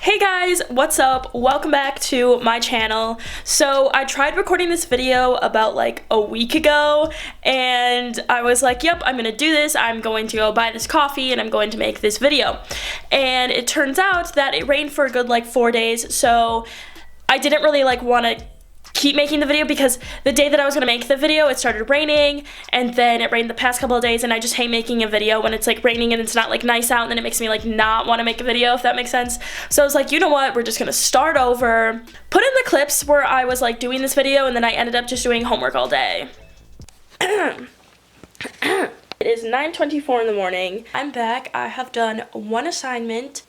Hey guys, what's up? Welcome back to my channel. So I tried recording this video about like a week ago and I was like, yep, I'm gonna do this. I'm going to go buy this coffee and I'm going to make this video. And it turns out that it rained for a good like 4 days, so I didn't really like want to keep making the video because the day that I was gonna make the video it started raining, and then it rained the past couple of days, and I just hate making a video when it's like raining and it's not like nice out, and then it makes me like not want to make a video, if that makes sense. So I was like, you know what, we're just gonna start over, put in the clips where I was like doing this video, and then I ended up just doing homework all day. It is 9:24 in the morning. I'm back. I have done one assignment.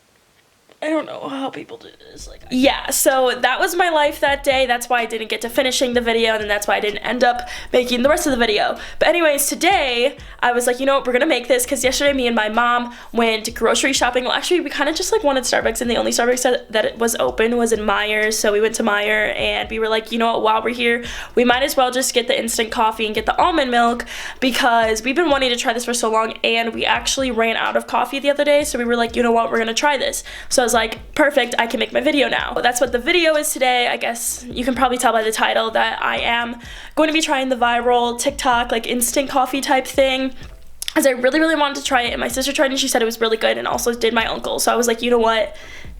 I don't know how people do this. Yeah, so that was my life that day. That's why I didn't get to finishing the video, and that's why I didn't end up making the rest of the video. But anyways, today I was like, you know what, we're gonna make this, because yesterday me and my mom went grocery shopping. Well, actually, we kind of just like wanted Starbucks, and the only Starbucks that it was open was in Myers, so we went to Meijer, and we were like, you know what, while we're here, we might as well just get the instant coffee and get the almond milk, because we've been wanting to try this for so long, and we actually ran out of coffee the other day, so we were like, you know what, we're gonna try this. So I was like, perfect, I can make my video now. That's what the video is today. I guess you can probably tell by the title that I am going to be trying the viral TikTok like instant coffee type thing, as I really wanted to try it, and my sister tried it and she said it was really good, and also did my uncle. So I was like, you know what,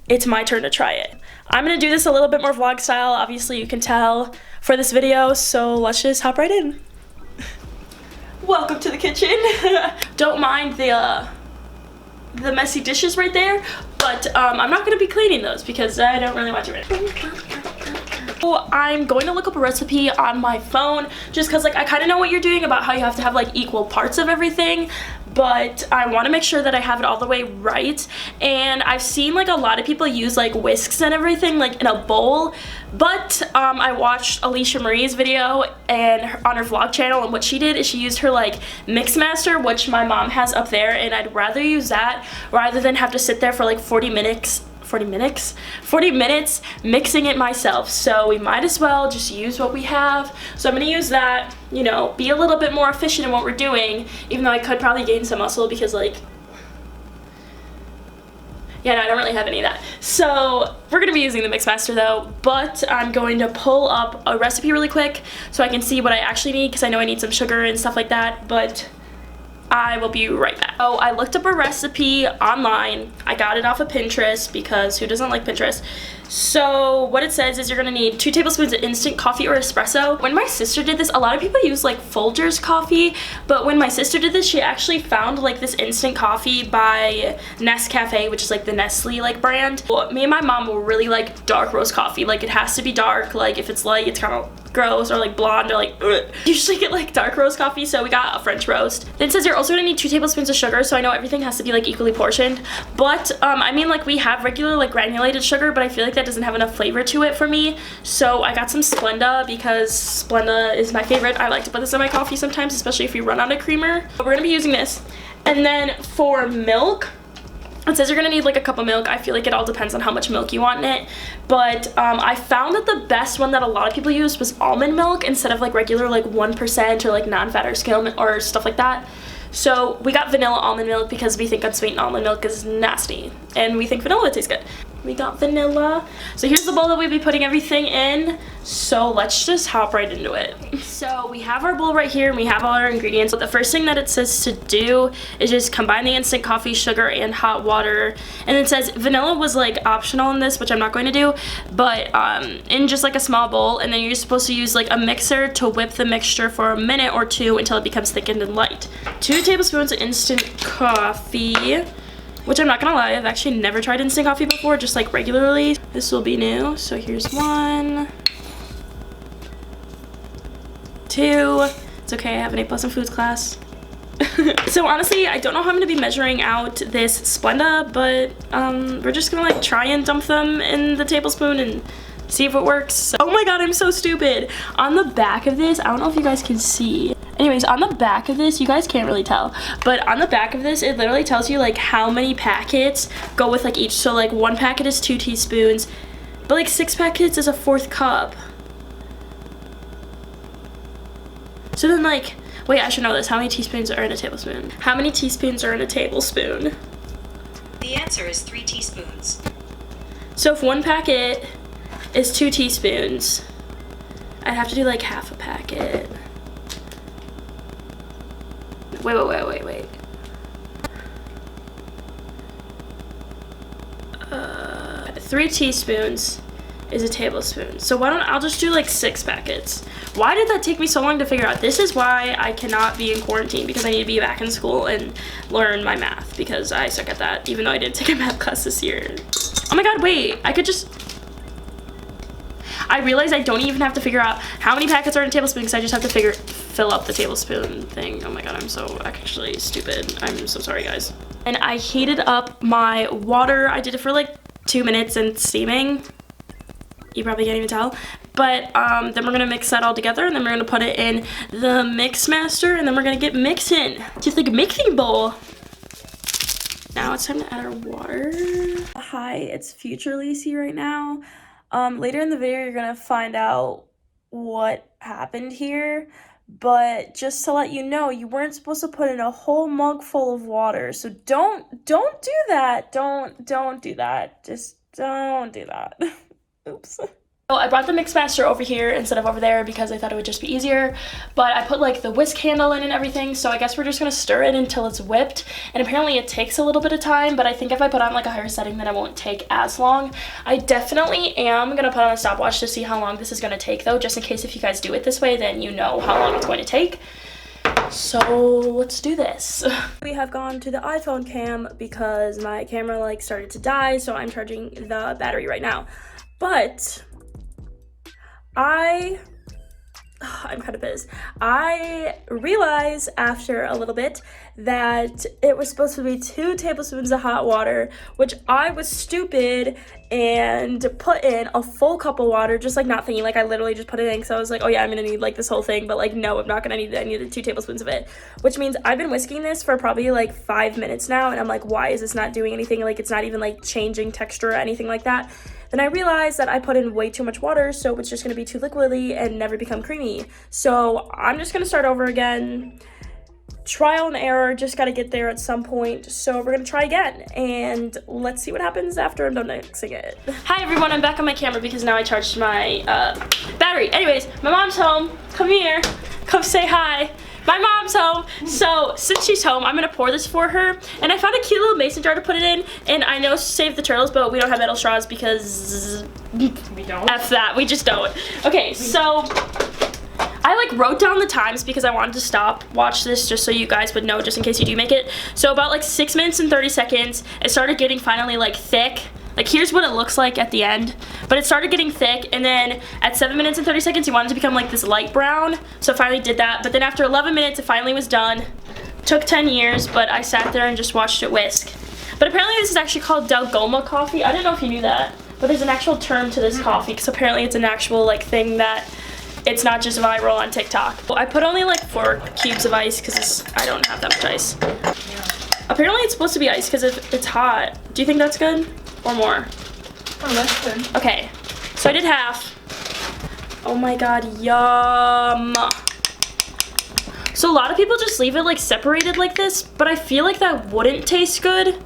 it's my turn to try it. I'm gonna do this a little bit more vlog style, obviously you can tell for this video, so let's just hop right in. Welcome to the kitchen. Don't mind the messy dishes right there, but I'm not going to be cleaning those because I don't really want to. So I'm going to look up a recipe on my phone just because like I kind of know what you're doing about how you have to have like equal parts of everything, but I want to make sure that I have it all the way right. And I've seen like a lot of people use like whisks and everything like in a bowl, but I watched Lici Marie's video and on her vlog channel, and what she did is she used her like mix master, which my mom has up there, and I'd rather use that rather than have to sit there for like 40 minutes mixing it myself. So we might as well just use what we have. So I'm gonna use that, you know, be a little bit more efficient in what we're doing, even though I could probably gain some muscle because like, yeah, no, I don't really have any of that. So we're gonna be using the Mixmaster though, but I'm going to pull up a recipe really quick so I can see what I actually need, because I know I need some sugar and stuff like that, but I will be right back. Oh, I looked up a recipe online. I got it off of Pinterest because who doesn't like Pinterest? So what it says is you're gonna need 2 tablespoons of instant coffee or espresso. When my sister did this, a lot of people use like Folgers coffee, but when my sister did this, she actually found like this instant coffee by Nescafe, which is like the Nestle like brand. Well, me and my mom will really like dark roast coffee. Like it has to be dark. Like if it's light, it's kind of gross, or like blonde, or like ugh. Usually get like dark roast coffee, so we got a French roast. Then it says you're also gonna need 2 tablespoons of sugar, so I know everything has to be like equally portioned, but I mean like we have regular like granulated sugar, but I feel like that doesn't have enough flavor to it for me, so I got some Splenda because Splenda is my favorite. I like to put this in my coffee sometimes, especially if you run out of creamer. But we're gonna be using this. And then for milk, it says you're gonna need like a cup of milk. I feel like it all depends on how much milk you want in it, but I found that the best one that a lot of people use was almond milk instead of like regular like 1% or like non-fat or skim or stuff like that. So we got vanilla almond milk because we think unsweetened almond milk is nasty, and we think vanilla tastes good. We got vanilla. So here's the bowl that we'll be putting everything in. So let's just hop right into it. So we have our bowl right here, and we have all our ingredients. So the first thing that it says to do is just combine the instant coffee, sugar, and hot water. And it says vanilla was like optional in this, which I'm not going to do, but in just like a small bowl. And then you're supposed to use like a mixer to whip the mixture for a minute or 2 until it becomes thickened and light. 2 tablespoons of instant coffee, which I'm not gonna lie, I've actually never tried instant coffee before, just like regularly. This will be new. So here's 1, 2. It's okay, I have an A+ in foods class. So honestly, I don't know how I'm gonna be measuring out this Splenda, but we're just gonna like try and dump them in the tablespoon and see if it works. Oh my god, I'm so stupid. On the back of this, I don't know if you guys can see. Anyways, on the back of this, you guys can't really tell, but on the back of this, it literally tells you like how many packets go with like each. So like 1 packet is 2 teaspoons, but like 6 packets is a 1/4 cup. So then like, wait, I should know this. How many teaspoons are in a tablespoon? How many teaspoons are in a tablespoon? The answer is 3 teaspoons. So if one packet is 2 teaspoons, I'd have to do like half a packet. Wait. 3 teaspoons is a tablespoon. So I'll just do like 6 packets. Why did that take me so long to figure out? This is why I cannot be in quarantine, because I need to be back in school and learn my math, because I suck at that, even though I didn't take a math class this year. Oh my god, wait, I realize I don't even have to figure out how many packets are in a tablespoon, because I just have to fill up the tablespoon thing. Oh my god, I'm so actually stupid. I'm so sorry, guys. And I heated up my water. I did it for like 2 minutes and steaming. You probably can't even tell. But then we're gonna mix that all together, and then we're gonna put it in the mix master, and then we're gonna get mixing. Just like a mixing bowl. Now it's time to add our water. Hi, it's future Lici right now. Later in the video, you're gonna find out what happened here. But just to let you know, you weren't supposed to put in a whole mug full of water. So don't do that. Don't do that. Just don't do that. Oops. So I brought the mix master over here instead of over there because I thought it would just be easier, but I put like the whisk handle in and everything, so I guess we're just gonna stir it until it's whipped. And apparently it takes a little bit of time, but I think if I put on like a higher setting, then it won't take as long. I definitely am gonna put on a stopwatch to see how long this is gonna take though, just in case if you guys do it this way, then you know how long it's going to take. So let's do this. We have gone to the iPhone cam because my camera like started to die, so I'm charging the battery right now. But I'm kind of pissed. I realized after a little bit that it was supposed to be 2 tablespoons of hot water, which I was stupid and put in a full cup of water, just like not thinking, like I literally just put it in because I was like, oh yeah, I'm gonna need like this whole thing, but like no, I'm not gonna need it. I needed 2 tablespoons of it, which means I've been whisking this for probably like 5 minutes now, and I'm like, why is this not doing anything? Like it's not even like changing texture or anything like that. Then I realized that I put in way too much water, so it's just gonna be too liquidy and never become creamy. So I'm just gonna start over again. Trial and error, just gotta get there at some point. So we're gonna try again, and let's see what happens after I'm done mixing it. Hi everyone, I'm back on my camera because now I charged my battery. Anyways, my mom's home. Come here, come say hi. My mom's home, so since she's home, I'm gonna pour this for her. And I found a cute little mason jar to put it in, and I know save the turtles, but we don't have metal straws because we don't. F that, we just don't. Okay, so I like wrote down the times because I wanted to watch this just so you guys would know, just in case you do make it. So about like 6 minutes and 30 seconds, it started getting finally like thick. Like here's what it looks like at the end, but it started getting thick, and then at 7 minutes and 30 seconds, you wanted to become like this light brown. So I finally did that, but then after 11 minutes, it finally was done. Took 10 years, but I sat there and just watched it whisk. But apparently this is actually called Dalgoma coffee. I didn't know if you knew that, but there's an actual term to this coffee, because apparently it's an actual like thing that it's not just viral on TikTok. Well, I put only like 4 cubes of ice because I don't have that much ice. Apparently it's supposed to be ice because it's hot. Do you think that's good? Or more? Oh, that's good. Okay, so I did half. Oh my god, yum. So a lot of people just leave it like separated like this, but I feel like that wouldn't taste good,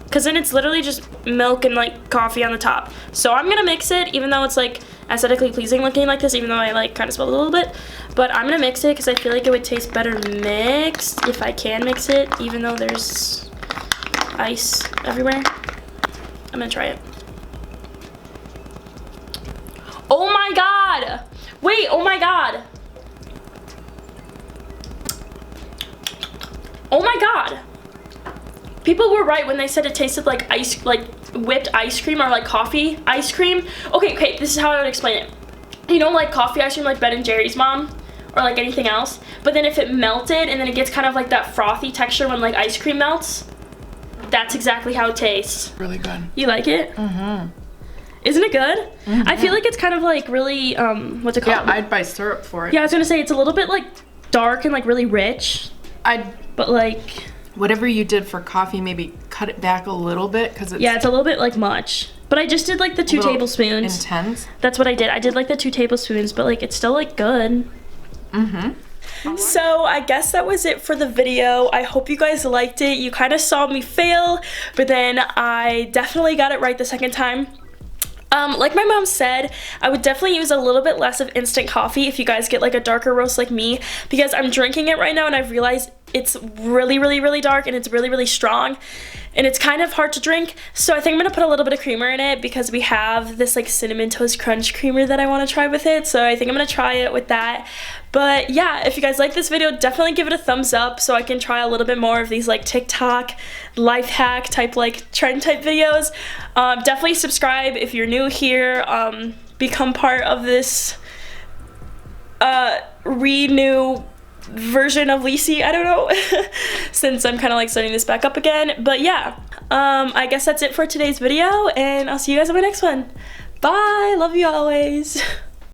because then it's literally just milk and like coffee on the top. So I'm gonna mix it, even though it's like aesthetically pleasing looking like this, even though I like kind of smelled it a little bit. But I'm gonna mix it because I feel like it would taste better mixed if I can mix it, even though there's ice everywhere. I'm gonna try it. Oh my god! Wait, oh my god! Oh my god! People were right when they said it tasted like whipped ice cream or like coffee ice cream. Okay, this is how I would explain it. You know, like coffee ice cream like Ben & Jerry's, mom? Or like anything else? But then if it melted and then it gets kind of like that frothy texture when like ice cream melts, that's exactly how it tastes. Really good. You like it? Mm-hmm. Isn't it good? Mm-hmm. I feel like it's kind of like really, what's it called? Yeah, I'd buy syrup for it. Yeah, I was gonna say it's a little bit like dark and like really rich. But like, whatever you did for coffee, maybe cut it back a little bit, because it's a little bit like much. But I just did like the 2 tablespoons. Intense. That's what I did. I did like the 2 tablespoons, but like it's still like good. Mm-hmm. So I guess that was it for the video. I hope you guys liked it. You kind of saw me fail, but then I definitely got it right the second time. Like my mom said, I would definitely use a little bit less of instant coffee if you guys get like a darker roast like me, because I'm drinking it right now and I've realized it's really, really, really dark and it's really, really strong and it's kind of hard to drink. So I think I'm gonna put a little bit of creamer in it because we have this like cinnamon toast crunch creamer that I want to try with it. So I think I'm gonna try it with that. But yeah, if you guys like this video, definitely give it a thumbs up so I can try a little bit more of these like TikTok life hack type, like trend type videos. Definitely subscribe if you're new here. Become part of this renew version of Lici, I don't know, since I'm kind of like starting this back up again. But yeah, I guess that's it for today's video, and I'll see you guys in my next one. Bye, love you always.